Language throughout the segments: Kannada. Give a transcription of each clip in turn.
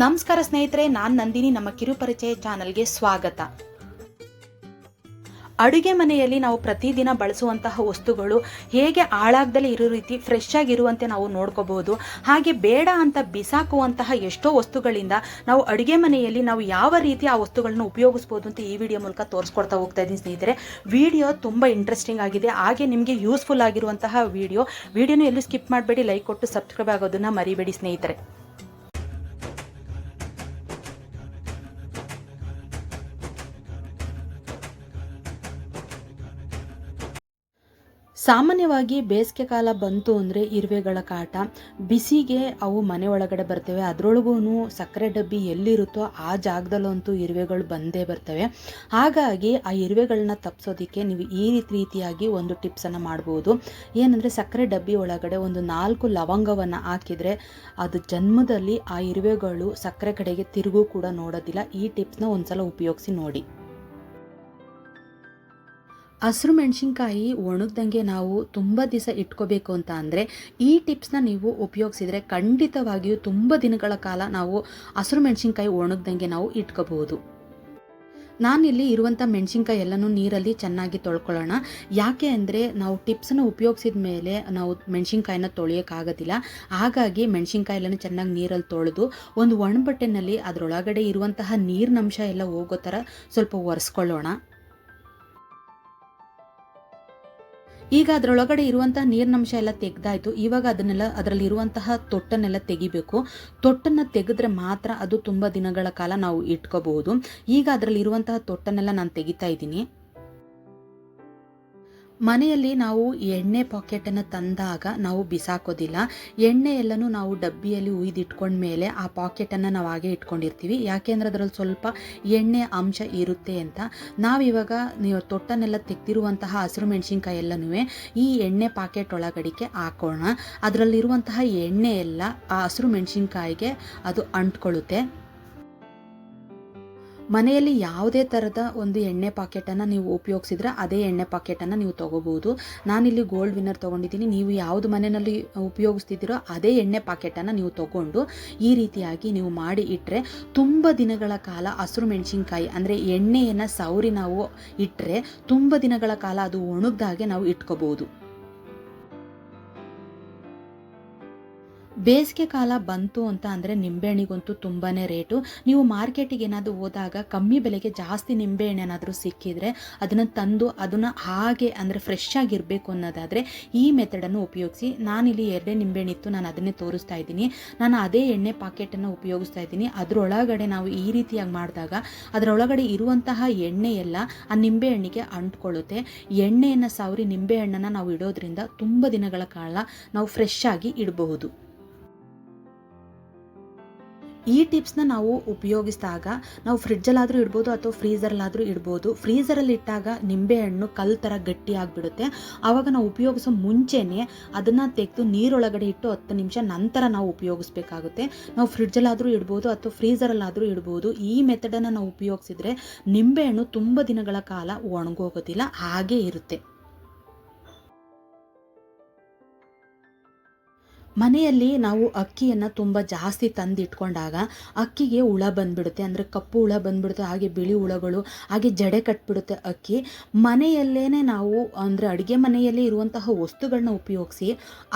ನಮಸ್ಕಾರ ಸ್ನೇಹಿತರೆ, ನಾನು ನಂದಿನಿ. ನಮ್ಮ ಕಿರುಪರಿಚಯ ಚಾನಲ್ಗೆ ಸ್ವಾಗತ. ಅಡುಗೆ ಮನೆಯಲ್ಲಿ ನಾವು ಪ್ರತಿದಿನ ಬಳಸುವಂತಹ ವಸ್ತುಗಳು ಹೇಗೆ ಹಾಳಾಗದಲ್ಲೇ ಇರೋ ರೀತಿ ಫ್ರೆಶ್ ಆಗಿರುವಂತೆ ನಾವು ನೋಡ್ಕೋಬಹುದು. ಹಾಗೆ ಬೇಡ ಅಂತ ಬಿಸಾಕುವಂತಹ ಎಷ್ಟೋ ವಸ್ತುಗಳಿಂದ ನಾವು ಅಡುಗೆ ಮನೆಯಲ್ಲಿ ನಾವು ಯಾವ ರೀತಿ ಆ ವಸ್ತುಗಳನ್ನ ಉಪಯೋಗಿಸ್ಬೋದು ಅಂತ ಈ ವಿಡಿಯೋ ಮೂಲಕ ತೋರಿಸ್ಕೊಡ್ತಾ ಹೋಗ್ತಾ ಇದ್ದೀನಿ ಸ್ನೇಹಿತರೆ. ವಿಡಿಯೋ ತುಂಬ ಇಂಟ್ರೆಸ್ಟಿಂಗ್ ಆಗಿದೆ, ಹಾಗೆ ನಿಮಗೆ ಯೂಸ್ಫುಲ್ ಆಗಿರುವಂತಹ ವಿಡಿಯೋನ ಎಲ್ಲೂ ಸ್ಕಿಪ್ ಮಾಡಬೇಡಿ, ಲೈಕ್ ಕೊಟ್ಟು ಸಬ್ಸ್ಕ್ರೈಬ್ ಆಗೋದನ್ನು ಮರಿಬೇಡಿ ಸ್ನೇಹಿತರೆ. ಸಾಮಾನ್ಯವಾಗಿ ಬೇಸಿಗೆ ಕಾಲ ಬಂತು ಅಂದರೆ ಇರುವೆಗಳ ಕಾಟ, ಬಿಸಿಗೆ ಅವು ಮನೆ ಒಳಗಡೆ ಬರ್ತವೆ. ಅದರೊಳಗೂ ಸಕ್ಕರೆ ಡಬ್ಬಿ ಎಲ್ಲಿರುತ್ತೋ ಆ ಜಾಗದಲ್ಲಂತೂ ಇರುವೆಗಳು ಬಂದೇ ಬರ್ತವೆ. ಹಾಗಾಗಿ ಆ ಇರುವೆಗಳನ್ನ ತಪ್ಪಿಸೋದಕ್ಕೆ ನೀವು ಈ ರೀತಿಯಾಗಿ ಒಂದು ಟಿಪ್ಸನ್ನು ಮಾಡ್ಬೋದು. ಏನಂದರೆ ಸಕ್ಕರೆ ಡಬ್ಬಿ ಒಳಗಡೆ ಒಂದು 4 ಲವಂಗವನ್ನು ಹಾಕಿದರೆ ಅದು ಜನ್ಮದಲ್ಲಿ ಆ ಇರುವೆಗಳು ಸಕ್ಕರೆ ಕಡೆಗೆ ತಿರುಗೂ ಕೂಡ ನೋಡೋದಿಲ್ಲ. ಈ ಟಿಪ್ಸ್ನ ಒಂದ್ಸಲ ಉಪಯೋಗಿಸಿ ನೋಡಿ. ಹಸಿರು ಮೆಣಸಿನ್ಕಾಯಿ ಒಣಗ್ದಂಗೆ ನಾವು ತುಂಬ ದಿವಸ ಇಟ್ಕೋಬೇಕು ಅಂತ ಅಂದರೆ ಈ ಟಿಪ್ಸ್ನ ನೀವು ಉಪಯೋಗಿಸಿದರೆ ಖಂಡಿತವಾಗಿಯೂ ತುಂಬ ದಿನಗಳ ಕಾಲ ನಾವು ಹಸಿರು ಮೆಣಸಿನ್ಕಾಯಿ ಒಣಗ್ದಂಗೆ ನಾವು ಇಟ್ಕೋಬಹುದು. ನಾನಿಲ್ಲಿ ಇರುವಂಥ ಮೆಣಸಿನ್ಕಾಯಿ ಎಲ್ಲನೂ ನೀರಲ್ಲಿ ಚೆನ್ನಾಗಿ ತೊಳ್ಕೊಳ್ಳೋಣ. ಯಾಕೆ ಅಂದರೆ ನಾವು ಟಿಪ್ಸನ್ನು ಉಪಯೋಗಿಸಿದ ಮೇಲೆ ನಾವು ಮೆಣಸಿನ್ಕಾಯಿನ ತೊಳೆಯೋಕ್ಕಾಗೋದಿಲ್ಲ. ಹಾಗಾಗಿ ಮೆಣಸಿನ್ಕಾಯಿ ಎಲ್ಲನೂ ಚೆನ್ನಾಗಿ ನೀರಲ್ಲಿ ತೊಳೆದು ಒಂದು ಒಣ ಬಟ್ಟೆನಲ್ಲಿ ಅದರೊಳಗಡೆ ಇರುವಂತಹ ನೀರಿನಂಶ ಎಲ್ಲ ಹೋಗೋ ಥರ ಸ್ವಲ್ಪ ಒರೆಸ್ಕೊಳ್ಳೋಣ. ಈಗ ಅದರೊಳಗಡೆ ಇರುವಂತಹ ನೀರಿನಂಶ ಎಲ್ಲ ತೆಗೆದಾಯಿತು. ಇವಾಗ ಅದರಲ್ಲಿ ಇರುವಂತಹ ತೊಟ್ಟನ್ನೆಲ್ಲ ತೆಗಿಬೇಕು. ತೊಟ್ಟನ್ನು ತೆಗೆದ್ರೆ ಮಾತ್ರ ಅದು ತುಂಬ ದಿನಗಳ ಕಾಲ ನಾವು ಇಟ್ಕೋಬಹುದು. ಈಗ ಅದರಲ್ಲಿ ಇರುವಂತಹ ತೊಟ್ಟನ್ನೆಲ್ಲ ನಾನು ತೆಗಿತಾ ಇದ್ದೀನಿ. ಮನೆಯಲ್ಲಿ ನಾವು ಎಣ್ಣೆ ಪಾಕೆಟನ್ನು ತಂದಾಗ ನಾವು ಬಿಸಾಕೋದಿಲ್ಲ. ಎಣ್ಣೆ ಎಲ್ಲನೂ ನಾವು ಡಬ್ಬಿಯಲ್ಲಿ ಉಯ್ದಿಟ್ಕೊಂಡ್ಮೇಲೆ ಆ ಪಾಕೆಟನ್ನು ನಾವು ಹಾಗೆ ಇಟ್ಕೊಂಡಿರ್ತೀವಿ. ಯಾಕೆಂದರೆ ಅದರಲ್ಲಿ ಸ್ವಲ್ಪ ಎಣ್ಣೆ ಅಂಶ ಇರುತ್ತೆ ಅಂತ. ನಾವಿವಾಗ ನೀವು ತೊಟ್ಟನ್ನೆಲ್ಲ ತೆಗೆದಿರುವಂತಹ ಹಸಿರು ಮೆಣಸಿನ್ಕಾಯಿ ಎಲ್ಲನೂ ಈ ಎಣ್ಣೆ ಪಾಕೆಟ್ ಒಳಗಡಿಕೆ ಹಾಕೋಣ. ಅದರಲ್ಲಿರುವಂತಹ ಎಣ್ಣೆ ಎಲ್ಲ ಆ ಹಸಿರು ಮೆಣಸಿನ್ಕಾಯಿಗೆ ಅದು ಅಂಟ್ಕೊಳ್ಳುತ್ತೆ. ಮನೆಯಲ್ಲಿ ಯಾವುದೇ ಥರದ ಒಂದು ಎಣ್ಣೆ ಪಾಕೆಟನ್ನು ನೀವು ಉಪಯೋಗಿಸಿದ್ರೆ ಅದೇ ಎಣ್ಣೆ ಪಾಕೆಟನ್ನು ನೀವು ತೊಗೋಬೋದು. ನಾನಿಲ್ಲಿ ಗೋಲ್ಡ್ ವಿನ್ನರ್ ತೊಗೊಂಡಿದ್ದೀನಿ. ನೀವು ಯಾವುದು ಮನೆಯಲ್ಲಿ ಉಪಯೋಗಿಸ್ತಿದ್ದೀರೋ ಅದೇ ಎಣ್ಣೆ ಪಾಕೆಟನ್ನು ನೀವು ತೊಗೊಂಡು ಈ ರೀತಿಯಾಗಿ ನೀವು ಮಾಡಿ ಇಟ್ಟರೆ ತುಂಬ ದಿನಗಳ ಕಾಲ ಹಸಿರು ಮೆಣಸಿನ್ಕಾಯಿ ಅಂದರೆ ಎಣ್ಣೆಯನ್ನು ಸವರಿ ನಾವು ಇಟ್ಟರೆ ತುಂಬ ದಿನಗಳ ಕಾಲ ಅದು ಒಣಗ್ದಾಗೆ ನಾವು ಇಟ್ಕೋಬೋದು. ಬೇಸಿಗೆ ಕಾಲ ಬಂತು ಅಂತ ಅಂದರೆ ನಿಂಬೆಹಣ್ಣಿಗಂತೂ ತುಂಬಾ ರೇಟು. ನೀವು ಮಾರ್ಕೆಟಿಗೆ ಏನಾದರೂ ಹೋದಾಗ ಕಮ್ಮಿ ಬೆಲೆಗೆ ಜಾಸ್ತಿ ನಿಂಬೆಹಣ್ಣು ಏನಾದರೂ ಸಿಕ್ಕಿದರೆ ಅದನ್ನು ತಂದು ಅದನ್ನು ಹಾಗೆ ಅಂದರೆ ಫ್ರೆಶ್ ಆಗಿರಬೇಕು ಅನ್ನೋದಾದರೆ ಈ ಮೆಥಡನ್ನು ಉಪಯೋಗಿಸಿ. ನಾನಿಲ್ಲಿ 2 ನಿಂಬೆಹಣ್ಣಿತ್ತು, ನಾನು ಅದನ್ನೇ ತೋರಿಸ್ತಾ ಇದ್ದೀನಿ. ನಾನು ಅದೇ ಎಣ್ಣೆ ಪಾಕೆಟನ್ನು ಉಪಯೋಗಿಸ್ತಾ ಇದ್ದೀನಿ. ಅದರೊಳಗಡೆ ನಾವು ಈ ರೀತಿಯಾಗಿ ಮಾಡಿದಾಗ ಅದರೊಳಗಡೆ ಇರುವಂತಹ ಎಣ್ಣೆ ಎಲ್ಲ ಆ ನಿಂಬೆಹಣ್ಣಿಗೆ ಅಂಟ್ಕೊಳ್ಳುತ್ತೆ. ಎಣ್ಣೆಯನ್ನು ಸವರಿ ನಿಂಬೆಹಣ್ಣನ್ನು ನಾವು ಇಡೋದ್ರಿಂದ ತುಂಬ ದಿನಗಳ ಕಾಲ ನಾವು ಫ್ರೆಶ್ ಆಗಿ ಇಡಬಹುದು. ಈ ಟಿಪ್ಸ್ನ ನಾವು ಉಪಯೋಗಿಸಿದಾಗ ನಾವು ಫ್ರಿಡ್ಜಲ್ಲಾದರೂ ಇಡ್ಬೋದು ಅಥವಾ ಫ್ರೀಝರಲ್ಲಾದರೂ ಇಡ್ಬೋದು. ಫ್ರೀಝರಲ್ಲಿ ಇಟ್ಟಾಗ ನಿಂಬೆಹಣ್ಣು ಕಲ್ಲು ಥರ ಗಟ್ಟಿ ಆಗಿಬಿಡುತ್ತೆ. ಆವಾಗ ನಾವು ಉಪಯೋಗಿಸೋ ಮುಂಚೆನೇ ಅದನ್ನು ತೆಗೆದು ನೀರೊಳಗಡೆ ಇಟ್ಟು 10 ನಿಮಿಷ ನಂತರ ನಾವು ಉಪಯೋಗಿಸ್ಬೇಕಾಗುತ್ತೆ. ನಾವು ಫ್ರಿಡ್ಜಲ್ಲಾದರೂ ಇಡ್ಬೋದು ಅಥವಾ ಫ್ರೀಝರಲ್ಲಾದರೂ ಇಡ್ಬೋದು. ಈ ಮೆಥಡನ್ನು ನಾವು ಉಪಯೋಗಿಸಿದ್ರೆ ನಿಂಬೆಹಣ್ಣು ತುಂಬ ದಿನಗಳ ಕಾಲ ಒಣಗೋಗೋದಿಲ್ಲ, ಹಾಗೇ ಇರುತ್ತೆ. ಮನೆಯಲ್ಲಿ ನಾವು ಅಕ್ಕಿಯನ್ನು ತುಂಬ ಜಾಸ್ತಿ ತಂದಿಟ್ಕೊಂಡಾಗ ಅಕ್ಕಿಗೆ ಹುಳ ಬಂದುಬಿಡುತ್ತೆ. ಅಂದರೆ ಕಪ್ಪು ಹುಳ ಬಂದುಬಿಡುತ್ತೆ, ಹಾಗೆ ಬಿಳಿ ಹುಳಗಳು, ಹಾಗೆ ಜಡೆ ಕಟ್ಬಿಡುತ್ತೆ ಅಕ್ಕಿ. ಮನೆಯಲ್ಲೇ ನಾವು ಅಂದರೆ ಅಡುಗೆ ಮನೆಯಲ್ಲೇ ಇರುವಂತಹ ವಸ್ತುಗಳನ್ನ ಉಪಯೋಗಿಸಿ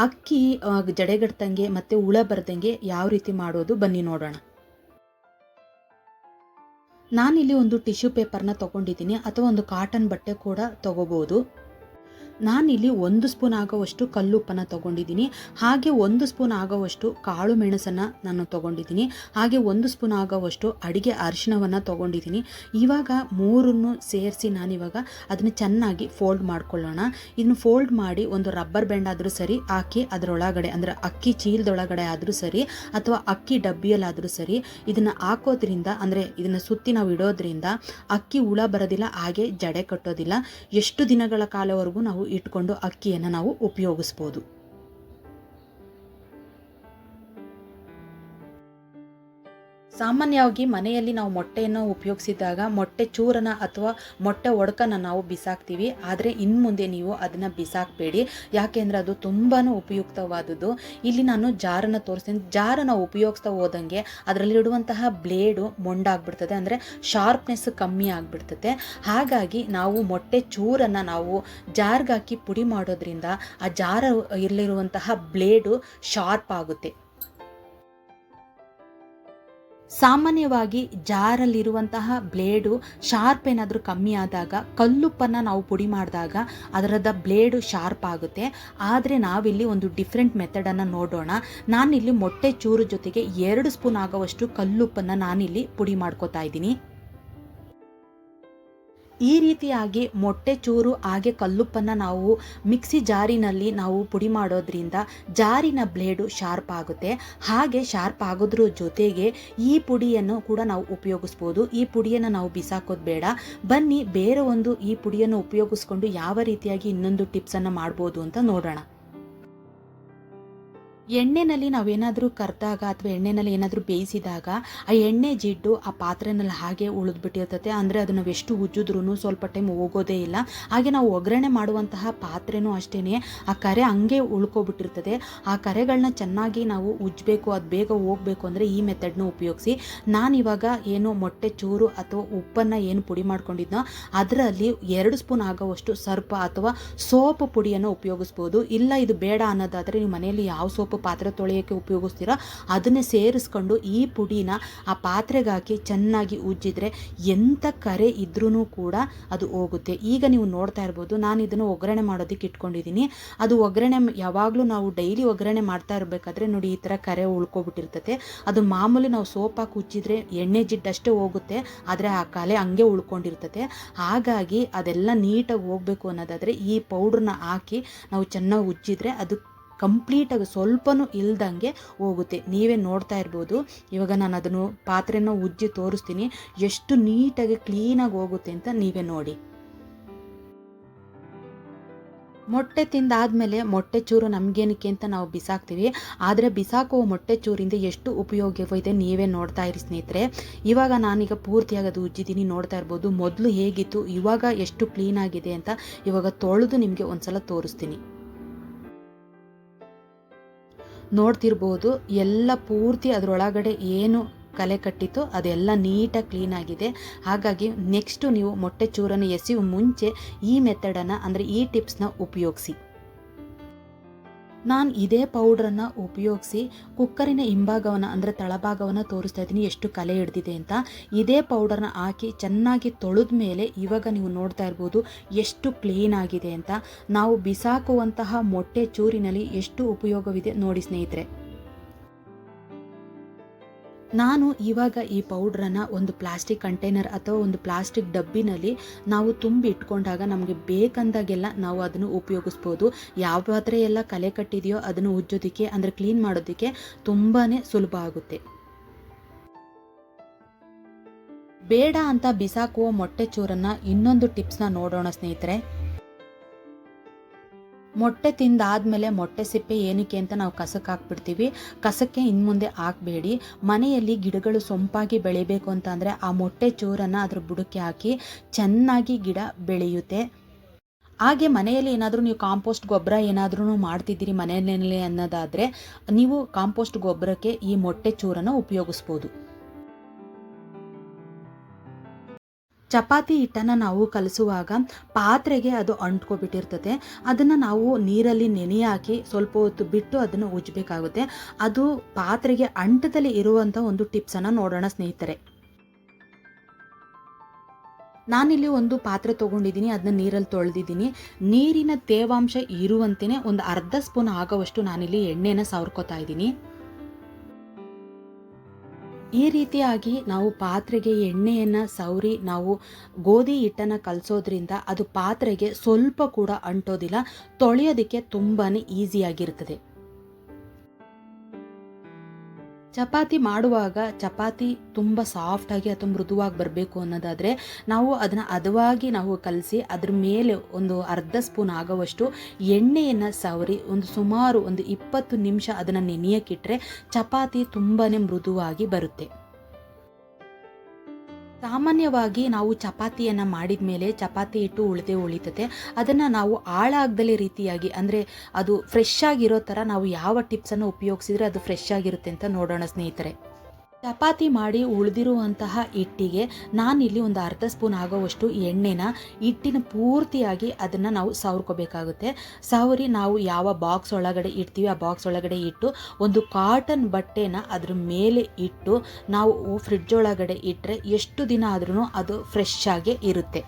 ಅಕ್ಕಿ ಜಡೆಗಟ್ಟಂಗೆ ಮತ್ತು ಹುಳ ಬರ್ದಂಗೆ ಯಾವ ರೀತಿ ಮಾಡೋದು ಬನ್ನಿ ನೋಡೋಣ. ನಾನಿಲ್ಲಿ ಒಂದು ಟಿಶ್ಯೂ ಪೇಪರ್ನ ತೊಗೊಂಡಿದ್ದೀನಿ ಅಥವಾ ಒಂದು ಕಾಟನ್ ಬಟ್ಟೆ ಕೂಡ ತೊಗೋಬೋದು. ನಾನಿಲ್ಲಿ 1 ಸ್ಪೂನ್ ಆಗೋವಷ್ಟು ಕಲ್ಲುಪ್ಪನ್ನು ತೊಗೊಂಡಿದ್ದೀನಿ. ಹಾಗೆ 1 ಸ್ಪೂನ್ ಆಗೋವಷ್ಟು ಕಾಳು ಮೆಣಸನ್ನು ನಾನು ತೊಗೊಂಡಿದ್ದೀನಿ. ಹಾಗೆ 1 ಸ್ಪೂನ್ ಆಗೋವಷ್ಟು ಅಡುಗೆ ಅರಿಶಿಣವನ್ನು ತೊಗೊಂಡಿದ್ದೀನಿ. ಇವಾಗ 3 ಸೇರಿಸಿ ನಾನಿವಾಗ ಅದನ್ನು ಚೆನ್ನಾಗಿ ಫೋಲ್ಡ್ ಮಾಡ್ಕೊಳ್ಳೋಣ. ಇದನ್ನು ಫೋಲ್ಡ್ ಮಾಡಿ ಒಂದು ರಬ್ಬರ್ ಬ್ಯಾಂಡ್ ಆದರೂ ಸರಿ ಹಾಕಿ ಅದರೊಳಗಡೆ ಅಂದರೆ ಅಕ್ಕಿ ಚೀಲದೊಳಗಡೆ ಆದರೂ ಸರಿ ಅಥವಾ ಅಕ್ಕಿ ಡಬ್ಬಿಯಲ್ಲಾದರೂ ಸರಿ ಇದನ್ನು ಹಾಕೋದ್ರಿಂದ ಅಂದರೆ ಇದನ್ನು ಸುತ್ತಿ ನಾವು ಇಡೋದ್ರಿಂದ ಅಕ್ಕಿ ಹುಳ ಬರೋದಿಲ್ಲ, ಹಾಗೆ ಜಡೆ ಕಟ್ಟೋದಿಲ್ಲ. ಎಷ್ಟು ದಿನಗಳ ಕಾಲವರೆಗೂ ನಾವು ಇಟ್ಕೊಂಡು ಅಕ್ಕಿಯನ್ನು ನಾವು ಉಪಯೋಗಿಸ್ಬೋದು. ಸಾಮಾನ್ಯವಾಗಿ ಮನೆಯಲ್ಲಿ ನಾವು ಮೊಟ್ಟೆಯನ್ನು ಉಪಯೋಗಿಸಿದಾಗ ಮೊಟ್ಟೆ ಚೂರನ ಅಥವಾ ಮೊಟ್ಟೆ ಒಡಕನ ನಾವು ಬಿಸಾಕ್ತೀವಿ. ಆದರೆ ಇನ್ನು ಮುಂದೆ ನೀವು ಅದನ್ನು ಬಿಸಾಕಬೇಡಿ, ಯಾಕೆಂದರೆ ಅದು ತುಂಬಾ ಉಪಯುಕ್ತವಾದದ್ದು. ಇಲ್ಲಿ ನಾನು ಜಾರನ್ನು ತೋರಿಸ್ತೀನಿ. ಜಾರನ್ನು ಉಪಯೋಗಿಸ್ತಾ ಹೋದಂಗೆ ಅದರಲ್ಲಿಡುವಂತಹ ಬ್ಲೇಡು ಮೊಂಡಾಗ್ಬಿಡ್ತದೆ, ಅಂದರೆ ಶಾರ್ಪ್ನೆಸ್ ಕಮ್ಮಿ ಆಗಿಬಿಡ್ತದೆ. ಹಾಗಾಗಿ ನಾವು ಮೊಟ್ಟೆ ಚೂರನ್ನು ನಾವು ಜಾರ್ಗಾಕಿ ಪುಡಿ ಮಾಡೋದ್ರಿಂದ ಆ ಜಾರ ಇರಲಿರುವಂತಹ ಬ್ಲೇಡು ಶಾರ್ಪ್ ಆಗುತ್ತೆ. ಸಾಮಾನ್ಯವಾಗಿ ಜಾರಲ್ಲಿರುವಂತಹ ಬ್ಲೇಡು ಶಾರ್ಪ್ ಏನಾದರೂ ಕಮ್ಮಿ ಆದಾಗ ಕಲ್ಲುಪ್ಪನ್ನು ನಾವು ಪುಡಿ ಮಾಡಿದಾಗ ಅದರದ ಬ್ಲೇಡು ಶಾರ್ಪ್ ಆಗುತ್ತೆ. ಆದರೆ ನಾವಿಲ್ಲಿ ಒಂದು ಡಿಫ್ರೆಂಟ್ ಮೆಥಡನ್ನು ನೋಡೋಣ. ನಾನಿಲ್ಲಿ ಮೊಟ್ಟೆ ಚೂರು ಜೊತೆಗೆ 2 ಸ್ಪೂನ್ ಆಗುವಷ್ಟು ಕಲ್ಲುಪ್ಪನ್ನು ನಾನಿಲ್ಲಿ ಪುಡಿ ಮಾಡ್ಕೋತಾ ಇದ್ದೀನಿ. ಈ ರೀತಿಯಾಗಿ ಮೊಟ್ಟೆ ಚೂರು ಹಾಗೆ ಕಲ್ಲುಪ್ಪನ್ನು ನಾವು ಮಿಕ್ಸಿ ಜಾರಿನಲ್ಲಿ ನಾವು ಪುಡಿ ಮಾಡೋದ್ರಿಂದ ಜಾರಿನ ಬ್ಲೇಡು ಶಾರ್ಪ್ ಆಗುತ್ತೆ. ಹಾಗೆ ಶಾರ್ಪ್ ಆಗೋದ್ರ ಜೊತೆಗೆ ಈ ಪುಡಿಯನ್ನು ಕೂಡ ನಾವು ಉಪಯೋಗಿಸ್ಬೋದು. ಈ ಪುಡಿಯನ್ನು ನಾವು ಬಿಸಾಕೋದು ಬೇಡ. ಬನ್ನಿ ಬೇರೆ ಒಂದು ಈ ಪುಡಿಯನ್ನು ಉಪಯೋಗಿಸ್ಕೊಂಡು ಯಾವ ರೀತಿಯಾಗಿ ಇನ್ನೊಂದು ಟಿಪ್ಸನ್ನು ಮಾಡ್ಬೋದು ಅಂತ ನೋಡೋಣ. ಎಣ್ಣೆಯಲ್ಲಿ ನಾವೇನಾದರೂ ಕರೆದಾಗ ಅಥವಾ ಎಣ್ಣೆಯಲ್ಲಿ ಏನಾದರೂ ಬೇಯಿಸಿದಾಗ ಆ ಎಣ್ಣೆ ಜಿಡ್ಡು ಆ ಪಾತ್ರೆನಲ್ಲಿ ಹಾಗೆ ಉಳಿದ್ಬಿಟ್ಟಿರ್ತದೆ. ಅಂದರೆ ಅದನ್ನು ಎಷ್ಟು ಉಜ್ಜಿದ್ರೂ ಸ್ವಲ್ಪ ಟೈಮ್ ಹೋಗೋದೇ ಇಲ್ಲ. ಹಾಗೆ ನಾವು ಒಗ್ಗರಣೆ ಮಾಡುವಂತಹ ಪಾತ್ರೆನೂ ಅಷ್ಟೇ, ಆ ಕರೆ ಹಂಗೆ ಉಳ್ಕೊಬಿಟ್ಟಿರ್ತದೆ. ಆ ಕರೆಗಳನ್ನ ಚೆನ್ನಾಗಿ ನಾವು ಉಜ್ಜಬೇಕು, ಅದು ಬೇಗ ಹೋಗಬೇಕು ಅಂದರೆ ಈ ಮೆಥಡ್ನ ಉಪಯೋಗಿಸಿ. ನಾನಿವಾಗ ಏನು ಮೊಟ್ಟೆ ಚೂರು ಅಥವಾ ಉಪ್ಪನ್ನು ಏನು ಪುಡಿ ಮಾಡ್ಕೊಂಡಿದ್ನೋ ಅದರಲ್ಲಿ 2 ಸ್ಪೂನ್ ಆಗೋವಷ್ಟು ಸರ್ಪ ಅಥವಾ ಸೋಪು ಪುಡಿಯನ್ನು ಉಪಯೋಗಿಸ್ಬೋದು. ಇಲ್ಲ ಇದು ಬೇಡ ಅನ್ನೋದಾದರೆ ನೀವು ಮನೆಯಲ್ಲಿ ಯಾವ ಸೋಪು ಪಾತ್ರೆ ತೊಳೆಯೋಕ್ಕೆ ಉಪಯೋಗಿಸ್ತೀರೋ ಅದನ್ನೇ ಸೇರಿಸ್ಕೊಂಡು ಈ ಪುಡಿನ ಆ ಪಾತ್ರೆಗೆ ಹಾಕಿ ಚೆನ್ನಾಗಿ ಉಜ್ಜಿದ್ರೆ ಎಂಥ ಕರೆ ಇದ್ರೂ ಕೂಡ ಅದು ಹೋಗುತ್ತೆ. ಈಗ ನೀವು ನೋಡ್ತಾ ಇರ್ಬೋದು, ನಾನು ಇದನ್ನು ಒಗ್ಗರಣೆ ಮಾಡೋದಕ್ಕೆ ಇಟ್ಕೊಂಡಿದ್ದೀನಿ. ಅದು ಒಗ್ಗರಣೆ ಯಾವಾಗಲೂ ನಾವು ಡೈಲಿ ಒಗ್ಗರಣೆ ಮಾಡ್ತಾ ಇರಬೇಕಾದ್ರೆ ನೋಡಿ ಈ ಥರ ಕರೆ ಉಳ್ಕೊಬಿಟ್ಟಿರ್ತದೆ. ಅದು ಮಾಮೂಲಿ ನಾವು ಸೋಪ್ ಹಾಕಿ ಉಜ್ಜಿದ್ರೆ ಎಣ್ಣೆ ಜಿಡ್ಡಷ್ಟೇ ಹೋಗುತ್ತೆ, ಆದರೆ ಆ ಕಲೆ ಹಂಗೆ ಉಳ್ಕೊಂಡಿರ್ತದೆ. ಹಾಗಾಗಿ ಅದೆಲ್ಲ ನೀಟಾಗಿ ಹೋಗಬೇಕು ಅನ್ನೋದಾದರೆ ಈ ಪೌಡ್ರನ್ನ ಹಾಕಿ ನಾವು ಚೆನ್ನಾಗಿ ಉಜ್ಜಿದ್ರೆ ಅದು ಕಂಪ್ಲೀಟಾಗಿ ಸ್ವಲ್ಪನೂ ಇಲ್ದಂಗೆ ಹೋಗುತ್ತೆ. ನೀವೇ ನೋಡ್ತಾ ಇರ್ಬೋದು. ಇವಾಗ ನಾನು ಅದನ್ನು ಪಾತ್ರೆನ ಉಜ್ಜಿ ತೋರಿಸ್ತೀನಿ ಎಷ್ಟು ನೀಟಾಗಿ ಕ್ಲೀನಾಗಿ ಹೋಗುತ್ತೆ ಅಂತ ನೀವೇ ನೋಡಿ. ಮೊಟ್ಟೆ ತಿಂದಾದಮೇಲೆ ಮೊಟ್ಟೆ ಚೂರು ನಮಗೇನಕ್ಕೆ ಅಂತ ನಾವು ಬಿಸಾಕ್ತೀವಿ, ಆದರೆ ಬಿಸಾಕುವ ಮೊಟ್ಟೆ ಚೂರಿಂದ ಎಷ್ಟು ಉಪಯೋಗವಿದೆ ನೀವೇ ನೋಡ್ತಾ ಇರಿ ಸ್ನೇಹಿತರೆ. ಇವಾಗ ನಾನೀಗ ಪೂರ್ತಿಯಾಗಿ ಅದು ಉಜ್ಜಿದ್ದೀನಿ, ನೋಡ್ತಾ ಇರ್ಬೋದು. ಮೊದಲು ಹೇಗಿತ್ತು ಇವಾಗ ಎಷ್ಟು ಕ್ಲೀನಾಗಿದೆ ಅಂತ ಇವಾಗ ತೊಳೆದು ನಿಮಗೆ ಒಂದ್ಸಲ ತೋರಿಸ್ತೀನಿ. ನೋಡ್ತಿರ್ಬೋದು ಎಲ್ಲ ಪೂರ್ತಿ ಅದರೊಳಗಡೆ ಏನು ಕಲೆ ಕಟ್ಟಿತ್ತು ಅದೆಲ್ಲ ನೀಟಾಗಿ ಕ್ಲೀನ್ ಆಗಿದೆ. ಹಾಗಾಗಿ ನೆಕ್ಸ್ಟು ನೀವು ಮೊಟ್ಟೆ ಚೂರನ್ನು ಎಸೆಯುವ ಮುಂಚೆ ಈ ಮೆಥಡನ್ನು ಅಂದರೆ ಈ ಟಿಪ್ಸ್ನ ಉಪಯೋಗಿಸಿ. ನಾನು ಇದೇ ಪೌಡ್ರನ್ನು ಉಪಯೋಗಿಸಿ ಕುಕ್ಕರಿನ ಹಿಂಭಾಗವನ್ನು ಅಂದರೆ ತಳಭಾಗವನ್ನು ತೋರಿಸ್ತಾ ಇದ್ದೀನಿ ಎಷ್ಟು ಕಲೆ ಹಿಡ್ದಿದೆ ಅಂತ. ಇದೇ ಪೌಡರ್ನ ಹಾಕಿ ಚೆನ್ನಾಗಿ ತೊಳೆದ ಮೇಲೆ ಇವಾಗ ನೀವು ನೋಡ್ತಾ ಇರ್ಬೋದು ಎಷ್ಟು ಕ್ಲೀನ್ ಆಗಿದೆ ಅಂತ. ನಾವು ಬಿಸಾಕುವಂತಹ ಮೊಟ್ಟೆ ಚೂರಿನಲ್ಲಿ ಎಷ್ಟು ಉಪಯೋಗವಿದೆ ನೋಡಿ ಸ್ನೇಹಿತರೆ. ನಾನು ಇವಾಗ ಈ ಪೌಡ್ರನ್ನು ಒಂದು ಪ್ಲಾಸ್ಟಿಕ್ ಕಂಟೈನರ್ ಅಥವಾ ಒಂದು ಪ್ಲಾಸ್ಟಿಕ್ ಡಬ್ಬಿನಲ್ಲಿ ನಾವು ತುಂಬಿ ಇಟ್ಕೊಂಡಾಗ ನಮಗೆ ಬೇಕಂದಾಗೆಲ್ಲ ನಾವು ಅದನ್ನು ಉಪಯೋಗಿಸ್ಬೋದು. ಯಾವ ಪಾತ್ರೆ ಎಲ್ಲ ಕಲೆ ಕಟ್ಟಿದೆಯೋ ಅದನ್ನು ಉಜ್ಜೋದಕ್ಕೆ ಅಂದರೆ ಕ್ಲೀನ್ ಮಾಡೋದಕ್ಕೆ ತುಂಬಾ ಸುಲಭ ಆಗುತ್ತೆ. ಬೇಡ ಅಂತ ಬಿಸಾಕುವ ಮೊಟ್ಟೆ ಚೂರನ್ನು ಇನ್ನೊಂದು ಟಿಪ್ಸ್ನ ನೋಡೋಣ ಸ್ನೇಹಿತರೆ. ಮೊಟ್ಟೆ ತಿಂದಾದಮೇಲೆ ಮೊಟ್ಟೆ ಸಿಪ್ಪೆ ಏನಕ್ಕೆ ಅಂತ ನಾವು ಕಸಕ್ಕೆ ಹಾಕ್ಬಿಡ್ತೀವಿ. ಕಸಕ್ಕೆ ಇನ್ನು ಮುಂದೆ ಹಾಕಬೇಡಿ. ಮನೆಯಲ್ಲಿ ಗಿಡಗಳು ಸೊಂಪಾಗಿ ಬೆಳಿಬೇಕು ಅಂತ ಅಂದರೆ ಆ ಮೊಟ್ಟೆ ಚೂರನ್ನು ಅದ್ರ ಬುಡಕ್ಕೆ ಹಾಕಿ ಚೆನ್ನಾಗಿ ಗಿಡ ಬೆಳೆಯುತ್ತೆ. ಹಾಗೆ ಮನೆಯಲ್ಲಿ ಏನಾದರೂ ನೀವು ಕಾಂಪೋಸ್ಟ್ ಗೊಬ್ಬರ ಏನಾದರೂ ಮಾಡ್ತಿದ್ದೀರಿ ಮನೆಯಲ್ಲಿ ಅನ್ನೋದಾದರೆ ನೀವು ಕಾಂಪೋಸ್ಟ್ ಗೊಬ್ಬರಕ್ಕೆ ಈ ಮೊಟ್ಟೆ ಚೂರನ್ನು ಉಪಯೋಗಿಸ್ಬೋದು. ಚಪಾತಿ ಹಿಟ್ಟನ್ನು ನಾವು ಕಲಿಸುವಾಗ ಪಾತ್ರೆಗೆ ಅದು ಅಂಟ್ಕೊಬಿಟ್ಟಿರ್ತದೆ. ಅದನ್ನು ನಾವು ನೀರಲ್ಲಿ ನೆನೆ ಹಾಕಿ ಸ್ವಲ್ಪ ಹೊತ್ತು ಬಿಟ್ಟು ಅದನ್ನು ಉಜ್ಜಬೇಕಾಗುತ್ತೆ. ಅದು ಪಾತ್ರೆಗೆ ಅಂಟದಲ್ಲಿ ಇರುವಂಥ ಒಂದು ಟಿಪ್ಸನ್ನು ನೋಡೋಣ ಸ್ನೇಹಿತರೆ. ನಾನಿಲ್ಲಿ ಒಂದು ಪಾತ್ರೆ ತೊಗೊಂಡಿದ್ದೀನಿ, ಅದನ್ನ ನೀರಲ್ಲಿ ತೊಳೆದಿದ್ದೀನಿ. ನೀರಿನ ತೇವಾಂಶ ಇರುವಂತೆಯೇ ಒಂದು ಅರ್ಧ ಸ್ಪೂನ್ ಆಗೋವಷ್ಟು ನಾನಿಲ್ಲಿ ಎಣ್ಣೆನ ಸವರ್ಕೋತಾ ಇದ್ದೀನಿ. ಈ ರೀತಿಯಾಗಿ ನಾವು ಪಾತ್ರೆಗೆ ಎಣ್ಣೆಯನ್ನು ಸವರಿ ನಾವು ಗೋಧಿ ಹಿಟ್ಟನ್ನು ಕಲಸೋದ್ರಿಂದ ಅದು ಪಾತ್ರೆಗೆ ಸ್ವಲ್ಪ ಕೂಡ ಅಂಟೋದಿಲ್ಲ, ತೊಳೆಯೋದಕ್ಕೆ ತುಂಬಾ ಈಸಿಯಾಗಿರ್ತದೆ. ಚಪಾತಿ ಮಾಡುವಾಗ ಚಪಾತಿ ತುಂಬ ಸಾಫ್ಟಾಗಿ ಅಥವಾ ಮೃದುವಾಗಿ ಬರಬೇಕು ಅನ್ನೋದಾದರೆ ನಾವು ಅದನ್ನು ಹದವಾಗಿ ನಾವು ಕಲಸಿ ಅದ್ರ ಮೇಲೆ ಒಂದು ಅರ್ಧ ಸ್ಪೂನ್ ಆಗೋವಷ್ಟು ಎಣ್ಣೆಯನ್ನು ಸವರಿ ಸುಮಾರು ಒಂದು 20 ನಿಮಿಷ ಅದನ್ನು ನೆನೆಯೋಕ್ಕಿಟ್ರೆ ಚಪಾತಿ ತುಂಬಾ ಮೃದುವಾಗಿ ಬರುತ್ತೆ. ಸಾಮಾನ್ಯವಾಗಿ ನಾವು ಚಪಾತಿಯನ್ನು ಮಾಡಿದ ಮೇಲೆ ಚಪಾತಿ ಹಿಟ್ಟು ಉಳಿತದೆ. ಅದನ್ನು ನಾವು ಹಾಳಾಗ್ದಲೇ ರೀತಿಯಾಗಿ ಅಂದರೆ ಅದು ಫ್ರೆಶ್ ಆಗಿರೋ ಥರ ನಾವು ಯಾವ ಟಿಪ್ಸನ್ನು ಉಪಯೋಗಿಸಿದ್ರೆ ಅದು ಫ್ರೆಶ್ ಆಗಿರುತ್ತೆ ಅಂತ ನೋಡೋಣ ಸ್ನೇಹಿತರೆ. ಚಪಾತಿ ಮಾಡಿ ಉಳಿದಿರುವಂತಹ ಹಿಟ್ಟಿಗೆ ನಾನಿಲ್ಲಿ ಒಂದು ಅರ್ಧ ಸ್ಪೂನ್ ಆಗೋವಷ್ಟು ಎಣ್ಣೆನ ಹಿಟ್ಟಿನ ಪೂರ್ತಿಯಾಗಿ ಅದನ್ನು ನಾವು ಸವರ್ಕೋಬೇಕಾಗುತ್ತೆ. ಸವರಿ ನಾವು ಯಾವ ಬಾಕ್ಸ್ ಒಳಗಡೆ ಇಡ್ತೀವಿ ಆ ಬಾಕ್ಸ್ ಒಳಗಡೆ ಇಟ್ಟು ಒಂದು ಕಾಟನ್ ಬಟ್ಟೆನ ಅದ್ರ ಮೇಲೆ ಇಟ್ಟು ನಾವು ಫ್ರಿಡ್ಜ್ ಒಳಗಡೆ ಇಟ್ಟರೆ ಎಷ್ಟು ದಿನ ಆದ್ರೂ ಅದು ಫ್ರೆಶ್ ಆಗೇ ಇರುತ್ತೆ.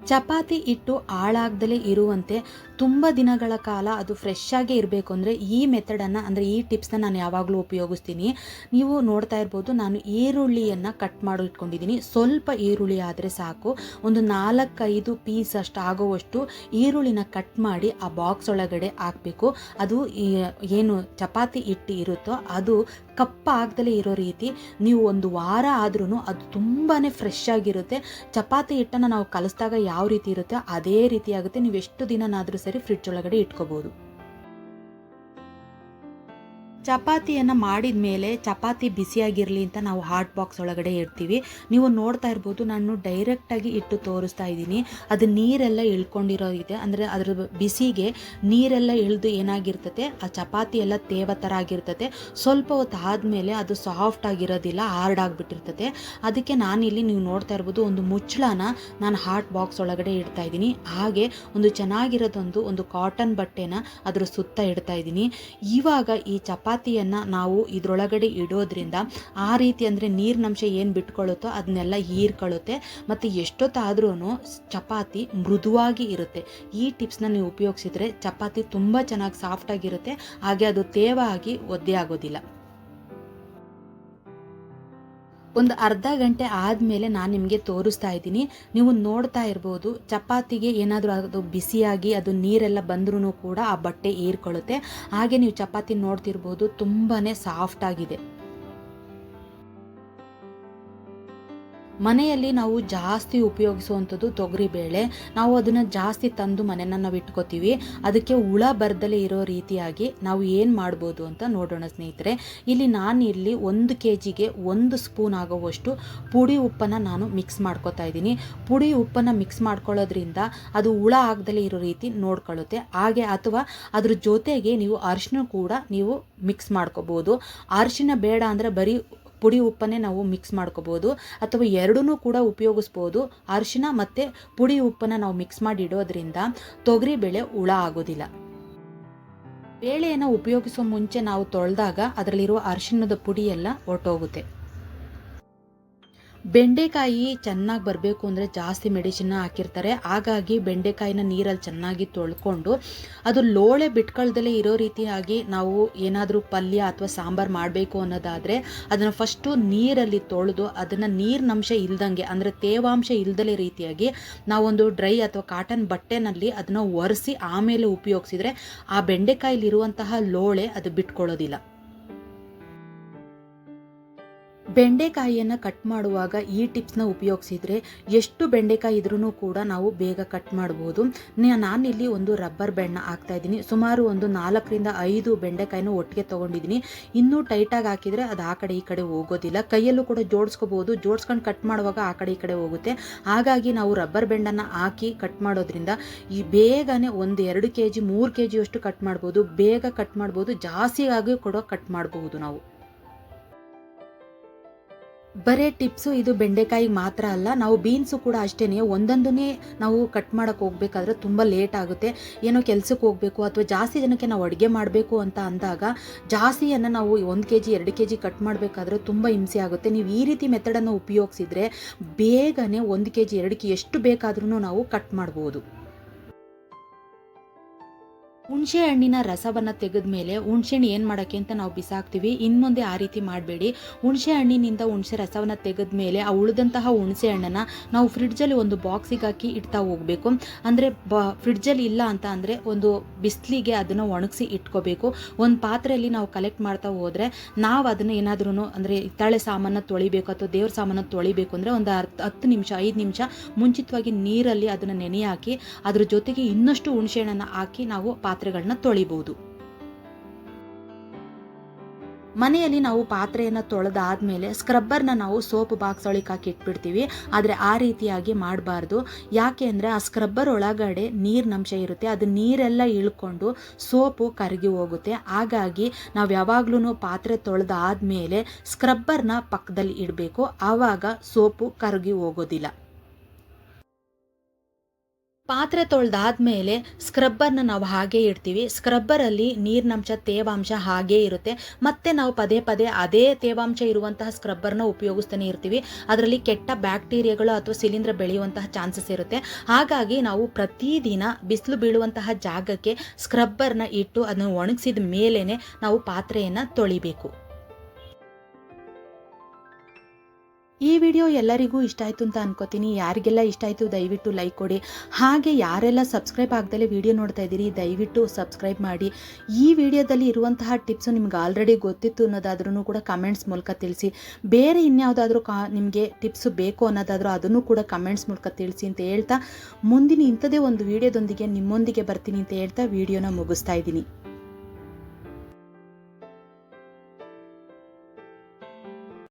ಚಪಾತಿ ಹಿಟ್ಟು ಹಾಳಾಗ್ದಲೇ ಇರುವಂತೆ ತುಂಬ ದಿನಗಳ ಕಾಲ ಅದು ಫ್ರೆಶ್ ಆಗೇ ಇರಬೇಕು ಅಂದರೆ ಈ ಮೆಥಡನ್ನು ಅಂದರೆ ಈ ಟಿಪ್ಸ್ನ ನಾನು ಯಾವಾಗಲೂ ಉಪಯೋಗಿಸ್ತೀನಿ. ನೀವು ನೋಡ್ತಾ ಇರ್ಬೋದು, ನಾನು ಈರುಳ್ಳಿಯನ್ನು ಕಟ್ ಮಾಡಿ ಇಟ್ಕೊಂಡಿದ್ದೀನಿ. ಸ್ವಲ್ಪ ಈರುಳ್ಳಿ ಆದರೆ ಸಾಕು. ಒಂದು 4-5 ಪೀಸ್ ಅಷ್ಟು ಆಗೋವಷ್ಟು ಈರುಳ್ಳಿನ ಕಟ್ ಮಾಡಿ ಆ ಬಾಕ್ಸ್ ಒಳಗಡೆ ಹಾಕಬೇಕು. ಅದು ಏನು ಚಪಾತಿ ಹಿಟ್ಟು ಇರುತ್ತೋ ಅದು ಕಪ್ಪಾಗ್ದಲೇ ಇರೋ ರೀತಿ ನೀವು ಒಂದು ವಾರ ಆದ್ರೂ ಅದು ತುಂಬಾ ಫ್ರೆಶ್ ಆಗಿರುತ್ತೆ. ಚಪಾತಿ ಹಿಟ್ಟನ್ನು ನಾವು ಕಲಿಸಿದಾಗ ಯಾವ ರೀತಿ ಇರುತ್ತೆ ಅದೇ ರೀತಿ ಆಗುತ್ತೆ. ನೀವು ಎಷ್ಟು ದಿನನಾದರೂ ಸರಿ ಫ್ರಿಡ್ಜ್ ಒಳಗಡೆ ಇಟ್ಕೋಬಹುದು. ಚಪಾತಿಯನ್ನು ಮಾಡಿದ ಮೇಲೆ ಚಪಾತಿ ಬಿಸಿಯಾಗಿರಲಿ ಅಂತ ನಾವು ಹಾಟ್ ಬಾಕ್ಸ್ ಒಳಗಡೆ ಇಡ್ತೀವಿ. ನೀವು ನೋಡ್ತಾ ಇರ್ಬೋದು, ನಾನು ಡೈರೆಕ್ಟಾಗಿ ಇಟ್ಟು ತೋರಿಸ್ತಾ ಇದ್ದೀನಿ. ಅದು ನೀರೆಲ್ಲ ಇಳ್ಕೊಂಡಿರೋ ಇದೆ, ಅಂದರೆ ಅದರ ಬಿಸಿಗೆ ನೀರೆಲ್ಲ ಇಳಿದು ಏನಾಗಿರ್ತದೆ ಆ ಚಪಾತಿ ಎಲ್ಲ ತೇವ ಥರ ಆಗಿರ್ತದೆ. ಸ್ವಲ್ಪ ಹೊತ್ತು ಆದಮೇಲೆ ಅದು ಸಾಫ್ಟ್ ಆಗಿರೋದಿಲ್ಲ, ಹಾರ್ಡ್ ಆಗಿಬಿಟ್ಟಿರ್ತದೆ. ಅದಕ್ಕೆ ನಾನಿಲ್ಲಿ ನೀವು ನೋಡ್ತಾ ಇರ್ಬೋದು ಒಂದು ಮುಚ್ಚಳನ ನಾನು ಹಾಟ್ ಬಾಕ್ಸ್ ಒಳಗಡೆ ಇಡ್ತಾ ಇದ್ದೀನಿ. ಹಾಗೆ ಒಂದು ಚೆನ್ನಾಗಿರೋದೊಂದು ಒಂದು ಕಾಟನ್ ಬಟ್ಟೆನ ಅದ್ರ ಸುತ್ತ ಇಡ್ತಾ ಇದ್ದೀನಿ. ಇವಾಗ ಈ ಚಪಾತಿಯನ್ನು ನಾವು ಇದರೊಳಗಡೆ ಇಡೋದ್ರಿಂದ ಆ ರೀತಿ ಅಂದರೆ ನೀರಿನಂಶ ಏನು ಬಿಟ್ಕೊಳ್ಳುತ್ತೋ ಅದನ್ನೆಲ್ಲ ಹೀರ್ಕೊಳ್ಳುತ್ತೆ ಮತ್ತು ಎಷ್ಟೊತ್ತಾದ್ರೂ ಚಪಾತಿ ಮೃದುವಾಗಿ ಇರುತ್ತೆ. ಈ ಟಿಪ್ಸ್ನ ನೀವು ಉಪಯೋಗಿಸಿದ್ರೆ ಚಪಾತಿ ತುಂಬ ಚೆನ್ನಾಗಿ ಸಾಫ್ಟ್ ಆಗಿರುತ್ತೆ. ಹಾಗೆ ಅದು ತೇವ ಆಗಿ ಒದ್ದೆ ಆಗೋದಿಲ್ಲ. ಒಂದು ಅರ್ಧ ಗಂಟೆ ಆದಮೇಲೆ ನಾನು ನಿಮಗೆ ತೋರಿಸ್ತಾ ಇದ್ದೀನಿ. ನೀವು ನೋಡ್ತಾ ಇರ್ಬೋದು, ಚಪಾತಿಗೆ ಏನಾದರೂ ಅದು ಬಿಸಿಯಾಗಿ ಅದು ನೀರೆಲ್ಲ ಬಂದ್ರೂ ಕೂಡ ಆ ಬಟ್ಟೆ ಹೀರ್ಕೊಳ್ಳುತ್ತೆ. ಹಾಗೆ ನೀವು ಚಪಾತಿ ನೋಡ್ತಿರ್ಬೋದು, ತುಂಬಾ ಸಾಫ್ಟ್ ಆಗಿದೆ. ಮನೆಯಲ್ಲಿ ನಾವು ಜಾಸ್ತಿ ಉಪಯೋಗಿಸುವಂಥದ್ದು ತೊಗರಿಬೇಳೆ. ನಾವು ಅದನ್ನು ಜಾಸ್ತಿ ತಂದು ಮನೆಯನ್ನು ನಾವು ಇಟ್ಕೋತೀವಿ. ಅದಕ್ಕೆ ಹುಳ ಬರ್ದಲೇ ಇರೋ ರೀತಿಯಾಗಿ ನಾವು ಏನು ಮಾಡ್ಬೋದು ಅಂತ ನೋಡೋಣ ಸ್ನೇಹಿತರೆ. ಇಲ್ಲಿ ನಾನಿಲ್ಲಿ 1 kgಗೆ 1 ಸ್ಪೂನ್ ಆಗೋವಷ್ಟು ಪುಡಿ ಉಪ್ಪನ್ನು ನಾನು ಮಿಕ್ಸ್ ಮಾಡ್ಕೋತಾ ಇದ್ದೀನಿ. ಪುಡಿ ಉಪ್ಪನ್ನು ಮಿಕ್ಸ್ ಮಾಡ್ಕೊಳ್ಳೋದ್ರಿಂದ ಅದು ಹುಳ ಆಗದಲೇ ಇರೋ ರೀತಿ ನೋಡ್ಕೊಳ್ಳುತ್ತೆ. ಹಾಗೆ ಅಥವಾ ಅದ್ರ ಜೊತೆಗೆ ನೀವು ಅರಿಶಿನ ಕೂಡ ನೀವು ಮಿಕ್ಸ್ ಮಾಡ್ಕೋಬೋದು. ಅರಿಶಿನ ಬೇಡ ಅಂದರೆ ಬರೀ ಪುಡಿ ಉಪ್ಪನ್ನೇ ನಾವು ಮಿಕ್ಸ್ ಮಾಡ್ಕೋಬೋದು, ಅಥವಾ ಎರಡೂ ಕೂಡ ಉಪಯೋಗಿಸ್ಬೋದು. ಅರಿಶಿನ ಮತ್ತು ಪುಡಿ ಉಪ್ಪನ್ನು ನಾವು ಮಿಕ್ಸ್ ಮಾಡಿ ಇಡೋದ್ರಿಂದ ತೊಗರಿಬೇಳೆ ಹುಳ ಆಗೋದಿಲ್ಲ. ಬೇಳೆಯನ್ನು ಉಪಯೋಗಿಸೋ ಮುಂಚೆ ನಾವು ತೊಳೆದಾಗ ಅದರಲ್ಲಿರುವ ಅರಿಶಿಣದ ಪುಡಿ ಎಲ್ಲ ಹೊರಟೋಗುತ್ತೆ. ಬೆಂಡೆಕಾಯಿ ಚೆನ್ನಾಗಿ ಬರಬೇಕು ಅಂದರೆ ಜಾಸ್ತಿ ಮೆಡಿಸಿನ್ನ ಹಾಕಿರ್ತಾರೆ. ಹಾಗಾಗಿ ಬೆಂಡೆಕಾಯಿನ ನೀರಲ್ಲಿ ಚೆನ್ನಾಗಿ ತೊಳ್ಕೊಂಡು ಅದು ಲೋಳೆ ಬಿಟ್ಕೊಳ್ದಲೇ ಇರೋ ರೀತಿಯಾಗಿ ನಾವು ಏನಾದರೂ ಪಲ್ಯ ಅಥವಾ ಸಾಂಬಾರು ಮಾಡಬೇಕು ಅನ್ನೋದಾದರೆ ಅದನ್ನು ಫಸ್ಟು ನೀರಲ್ಲಿ ತೊಳೆದು ಅದನ್ನು ನೀರಿನಂಶ ಇಲ್ದಂಗೆ ಅಂದರೆ ತೇವಾಂಶ ಇಲ್ದಲೇ ರೀತಿಯಾಗಿ ನಾವೊಂದು ಡ್ರೈ ಅಥವಾ ಕಾಟನ್ ಬಟ್ಟೆನಲ್ಲಿ ಅದನ್ನು ಒರೆಸಿ ಆಮೇಲೆ ಉಪಯೋಗಿಸಿದರೆ ಆ ಬೆಂಡೆಕಾಯಿಲಿರುವಂತಹ ಲೋಳೆ ಅದು ಬಿಟ್ಕೊಳ್ಳೋದಿಲ್ಲ. ಬೆಂಡೆಕಾಯಿಯನ್ನು ಕಟ್ ಮಾಡುವಾಗ ಈ ಟಿಪ್ಸ್ನ ಉಪಯೋಗಿಸಿದರೆ ಎಷ್ಟು ಬೆಂಡೆಕಾಯಿ ಇದ್ರೂ ಕೂಡ ನಾವು ಬೇಗ ಕಟ್ ಮಾಡ್ಬೋದು. ನಾನಿಲ್ಲಿ ಒಂದು ರಬ್ಬರ್ ಬ್ಯಾಂಡ್ನ ಹಾಕ್ತಾ ಇದ್ದೀನಿ. ಸುಮಾರು ಒಂದು 4-5 ಬೆಂಡೆಕಾಯಿನ ಒಟ್ಟಿಗೆ ತೊಗೊಂಡಿದ್ದೀನಿ. ಇನ್ನೂ ಟೈಟಾಗಿ ಹಾಕಿದರೆ ಅದು ಆ ಕಡೆ ಈ ಕಡೆ ಹೋಗೋದಿಲ್ಲ. ಕೈಯಲ್ಲೂ ಕೂಡ ಜೋಡಿಸ್ಕೋಬೋದು. ಜೋಡಿಸ್ಕೊಂಡು ಕಟ್ ಮಾಡುವಾಗ ಆ ಕಡೆ ಈ ಕಡೆ ಹೋಗುತ್ತೆ. ಹಾಗಾಗಿ ನಾವು ರಬ್ಬರ್ ಬ್ಯಾಂಡನ್ನು ಹಾಕಿ ಕಟ್ ಮಾಡೋದ್ರಿಂದ ಈ ಬೇಗನೆ 1-2 kg 3 kg ಅಷ್ಟು ಕಟ್ ಮಾಡ್ಬೋದು. ಬೇಗ ಕಟ್ ಮಾಡ್ಬೋದು. ಜಾಸ್ತಿ ಆಗಿ ಕೂಡ ಕಟ್ ಮಾಡಬಹುದು ನಾವು. ಬರೇ ಟಿಪ್ಸು ಇದು ಬೆಂಡೆಕಾಯಿಗೆ ಮಾತ್ರ ಅಲ್ಲ, ನಾವು ಬೀನ್ಸು ಕೂಡ ಅಷ್ಟೇ. ಒಂದೊಂದನ್ನೇ ನಾವು ಕಟ್ ಮಾಡೋಕ್ಕೆ ಹೋಗ್ಬೇಕಾದ್ರೆ ತುಂಬ ಲೇಟ್ ಆಗುತ್ತೆ. ಏನೋ ಕೆಲಸಕ್ಕೆ ಹೋಗಬೇಕು ಅಥವಾ ಜಾಸ್ತಿ ಜನಕ್ಕೆ ನಾವು ಅಡುಗೆ ಮಾಡಬೇಕು ಅಂತ ಅಂದಾಗ ಜಾಸ್ತಿಯನ್ನು ನಾವು 1 kg 2 kg ಕಟ್ ಮಾಡಬೇಕಾದ್ರೆ ತುಂಬ ಹಿಂಸೆ ಆಗುತ್ತೆ. ನೀವು ಈ ರೀತಿ ಮೆಥಡನ್ನು ಉಪಯೋಗಿಸಿದರೆ ಬೇಗನೆ 1 kg 2 kg ಎಷ್ಟು ಬೇಕಾದ್ರೂ ನಾವು ಕಟ್ ಮಾಡ್ಬೋದು. ಹುಣಸೆ ಹಣ್ಣಿನ ರಸವನ್ನು ತೆಗೆದ ಮೇಲೆ ಹುಣಸೆಹಣ್ಣು ಏನು ಮಾಡೋಕ್ಕೆ ಅಂತ ನಾವು ಬಿಸಾಕ್ತೀವಿ. ಇನ್ಮುಂದೆ ಆ ರೀತಿ ಮಾಡಬೇಡಿ. ಹುಣಸೆ ಹಣ್ಣಿನಿಂದ ಹುಣಸೆ ರಸವನ್ನು ತೆಗೆದ ಮೇಲೆ ಆ ಉಳಿದಂತಹ ಹುಣಸೆ ಹಣ್ಣನ್ನು ನಾವು ಫ್ರಿಡ್ಜಲ್ಲಿ ಒಂದು ಬಾಕ್ಸಿಗೆ ಹಾಕಿ ಇಡ್ತಾ ಹೋಗಬೇಕು. ಅಂದರೆ ಫ್ರಿಡ್ಜಲ್ಲಿ ಇಲ್ಲ ಅಂತ ಅಂದರೆ ಒಂದು ಬಿಸಿಲಿಗೆ ಅದನ್ನು ಒಣಗಿಸಿ ಇಟ್ಕೋಬೇಕು. ಒಂದು ಪಾತ್ರೆಯಲ್ಲಿ ನಾವು ಕಲೆಕ್ಟ್ ಮಾಡ್ತಾ ಹೋದರೆ ನಾವು ಅದನ್ನು ಏನಾದ್ರೂ ಅಂದರೆ ಹಿತ್ತಾಳೆ ಸಾಮಾನು ತೊಳಿಬೇಕು ಅಥವಾ ದೇವ್ರ ಸಾಮಾನು ತೊಳಿಬೇಕು ಅಂದರೆ ಒಂದು 10 ನಿಮಿಷ 5 ನಿಮಿಷ ಮುಂಚಿತವಾಗಿ ನೀರಲ್ಲಿ ಅದನ್ನು ನೆನೆ ಹಾಕಿ ಅದ್ರ ಜೊತೆಗೆ ಇನ್ನಷ್ಟು ಹುಣಸೆ ಹಣ್ಣನ್ನು ಹಾಕಿ ನಾವು ಪಾತ್ರೆಗಳನ್ನ ತೊಳಿಬಹುದು. ಮನೆಯಲ್ಲಿ ನಾವು ಪಾತ್ರೆಯನ್ನು ತೊಳೆದಾದ್ಮೇಲೆ ಸ್ಕ್ರಬ್ಬರ್ನ ನಾವು ಸೋಪ್ ಬಾಕ್ಸ್ ಒಳಗೆ ಹಾಕಿ ಇಟ್ಬಿಡ್ತೀವಿ. ಆದರೆ ಆ ರೀತಿಯಾಗಿ ಮಾಡಬಾರ್ದು. ಯಾಕೆ ಅಂದರೆ ಆ ಸ್ಕ್ರಬ್ಬರ್ ಒಳಗಡೆ ನೀರಿನಂಶ ಇರುತ್ತೆ, ಅದು ನೀರೆಲ್ಲ ಇಳ್ಕೊಂಡು ಸೋಪು ಕರಗಿ ಹೋಗುತ್ತೆ. ಹಾಗಾಗಿ ನಾವು ಯಾವಾಗ್ಲೂ ಪಾತ್ರೆ ತೊಳೆದಾದ್ಮೇಲೆ ಸ್ಕ್ರಬ್ಬರ್ನ ಪಕ್ಕದಲ್ಲಿ ಇಡಬೇಕು, ಆವಾಗ ಸೋಪು ಕರಗಿ ಹೋಗೋದಿಲ್ಲ. ಪಾತ್ರೆ ತೊಳೆದಾದ್ಮೇಲೆ ಸ್ಕ್ರಬ್ಬರ್ನ ನಾವು ಹಾಗೇ ಇಡ್ತೀವಿ. ಸ್ಕ್ರಬ್ಬರಲ್ಲಿ ನೀರಿನಂಶ ತೇವಾಂಶ ಹಾಗೇ ಇರುತ್ತೆ. ಮತ್ತೆ ನಾವು ಪದೇ ಪದೇ ಅದೇ ತೇವಾಂಶ ಇರುವಂತಹ ಸ್ಕ್ರಬ್ಬರ್ನ ಉಪಯೋಗಿಸ್ತಾನೆ ಇರ್ತೀವಿ. ಅದರಲ್ಲಿ ಕೆಟ್ಟ ಬ್ಯಾಕ್ಟೀರಿಯಾಗಳು ಅಥವಾ ಶಿಲೀಂಧ್ರ ಬೆಳೆಯುವಂತಹ ಚಾನ್ಸಸ್ ಇರುತ್ತೆ. ಹಾಗಾಗಿ ನಾವು ಪ್ರತಿದಿನ ಬಿಸಿಲು ಬೀಳುವಂತಹ ಜಾಗಕ್ಕೆ ಸ್ಕ್ರಬ್ಬರ್ನ ಇಟ್ಟು ಅದನ್ನು ಒಣಗಿಸಿದ ಮೇಲೇ ನಾವು ಪಾತ್ರೆಯನ್ನು ತೊಳಿಬೇಕು. ಈ ವಿಡಿಯೋ ಎಲ್ಲರಿಗೂ ಇಷ್ಟ ಆಯಿತು ಅಂತ ಅನ್ಕೋತೀನಿ. ಯಾರಿಗೆಲ್ಲ ಇಷ್ಟ ಆಯಿತು ದಯವಿಟ್ಟು ಲೈಕ್ ಕೊಡಿ. ಹಾಗೆ ಯಾರೆಲ್ಲ ಸಬ್ಸ್ಕ್ರೈಬ್ ಆಗದಲ್ಲೇ ವಿಡಿಯೋ ನೋಡ್ತಾ ಇದ್ದೀರಿ ದಯವಿಟ್ಟು ಸಬ್ಸ್ಕ್ರೈಬ್ ಮಾಡಿ. ಈ ವಿಡಿಯೋದಲ್ಲಿ ಇರುವಂತಹ ಟಿಪ್ಸು ನಿಮ್ಗೆ ಆಲ್ರೆಡಿ ಗೊತ್ತಿತ್ತು ಅನ್ನೋದಾದ್ರೂ ಕೂಡ ಕಮೆಂಟ್ಸ್ ಮೂಲಕ ತಿಳಿಸಿ. ಬೇರೆ ಇನ್ಯಾವುದಾದ್ರೂ ನಿಮಗೆ ಟಿಪ್ಸು ಬೇಕು ಅನ್ನೋದಾದ್ರೂ ಅದನ್ನು ಕೂಡ ಕಮೆಂಟ್ಸ್ ಮೂಲಕ ತಿಳಿಸಿ ಅಂತ ಹೇಳ್ತಾ, ಮುಂದಿನ ಇಂಥದೇ ಒಂದು ವಿಡಿಯೋದೊಂದಿಗೆ ನಿಮ್ಮೊಂದಿಗೆ ಬರ್ತೀನಿ ಅಂತ ಹೇಳ್ತಾ ವಿಡಿಯೋನ ಮುಗಿಸ್ತಾ ಇದ್ದೀನಿ.